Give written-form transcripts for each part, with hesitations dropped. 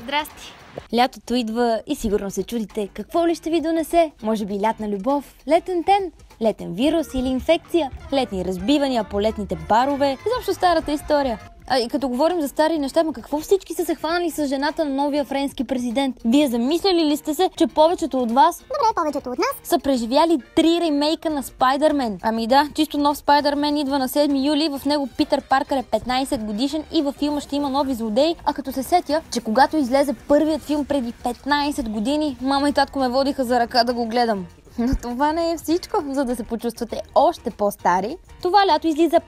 Здрасти! Лятото идва и сигурно се чудите какво ли ще ви донесе. Може би лятна любов, летен тен, летен вирус или инфекция, летни разбивания по летните барове. Изобщо старата история. И като говорим за стари неща, какво всички са се хванали с жената на новия френски президент? Вие замисляли ли сте се, че повечето от вас, добре, повечето от нас, са преживяли 3 ремейка на Спайдърмен? Ами да, чисто нов Спайдърмен идва на 7 юли, в него Питър Паркър е 15 годишен и във филма ще има нови злодеи, а като се сетя, че когато излезе първият филм преди 15 години, мама и татко ме водиха за ръка да го гледам. Но това не е всичко, за да се почувствате още по-стари. Това лято излиза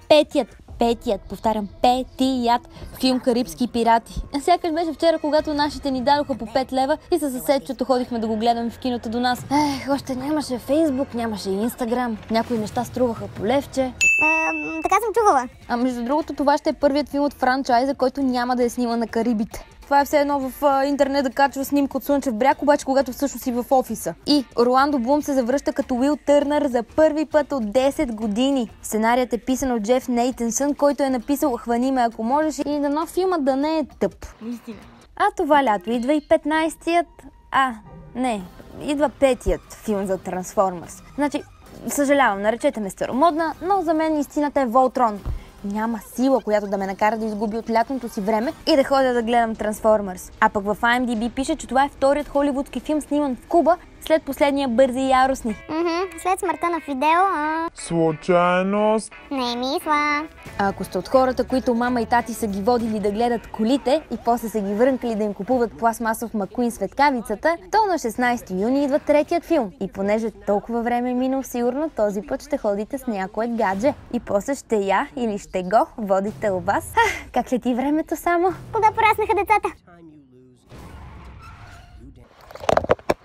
повтарям, петият филм Карибски пирати. Сякаш беше вчера, когато нашите ни дадоха по 5 лева и със съседчето ходихме да го гледаме в киното до нас. Още нямаше Фейсбук, нямаше Инстаграм, някои неща струваха по левче. Така съм чувала. А между другото, това ще е първият филм от франчайза, който няма да е снима на Карибите. Това е все едно в интернет да качва снимка от Слънчев бряг, обаче когато всъщност си в офиса. И Орландо Блум се завръща като Уил Търнър за първи път от 10 години. Сценарият е писан от Джеф Нейтънсън, който е написал "Хвани ме ако можеш" и дано филмът да не е тъп. Истина. А това лято идва и 15-тият... идва 5-тият филм за Трансформърс. Значи, съжалявам, наречете ме старомодна, но за мен истината е Волтрон. Няма сила, която да ме накара да изгуби от лятното си време и да ходя да гледам Трансформърс. А пък в IMDb пише, че това е вторият холивудски филм, сниман в Куба, след последния "Бързи и яростни". След смъртта на Фидел, случайност. Не мисля. А ако сте от хората, които мама и тати са ги водили да гледат колите и после са ги врънкали да им купуват пластмасов Макуин светкавицата, то на 16 юни идва третият филм. И понеже толкова време е минало, сигурно този път ще ходите с някое гадже. И после ще я или ще го водите у вас. Как лети времето само? Кога пораснаха децата?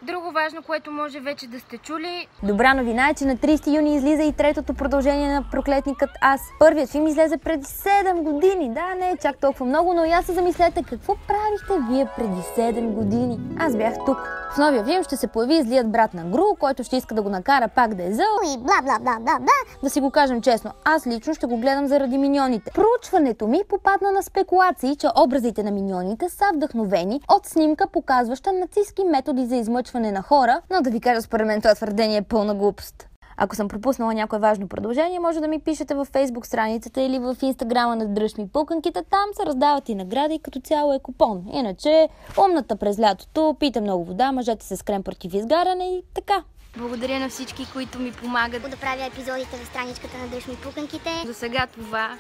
Друго важно, което може вече да сте чули. Добра новина е, че на 30 юни излиза и третото продължение на "Проклетникът Аз". Първият филм излезе преди 7 години. Да, не е чак толкова много, но я се замислете какво правихте вие преди 7 години. Аз бях тук. В новия филм ще се появи злият брат на Гру, който ще иска да го накара пак да е зъл. И бла. Да си го кажем честно, аз лично ще го гледам заради миньоните. Проучването ми попадна на спекулации, че образите на миньоните са вдъхновени от снимка, показваща нацистки методи за измъчване на хора, но да ви кажа, според мен това твърдение е пълна глупост. Ако съм пропуснала някое важно продължение, може да ми пишете във Facebook страницата или в Инстаграма на "Дръж ми пуканките". Там се раздават и награди, като цяло е купон. Иначе, умната през лятото, пийте много вода, мъжете се с крем против изгаряне и така. Благодаря на всички, които ми помагат да правя епизодите в страничката на "Дръж ми пуканките". До сега това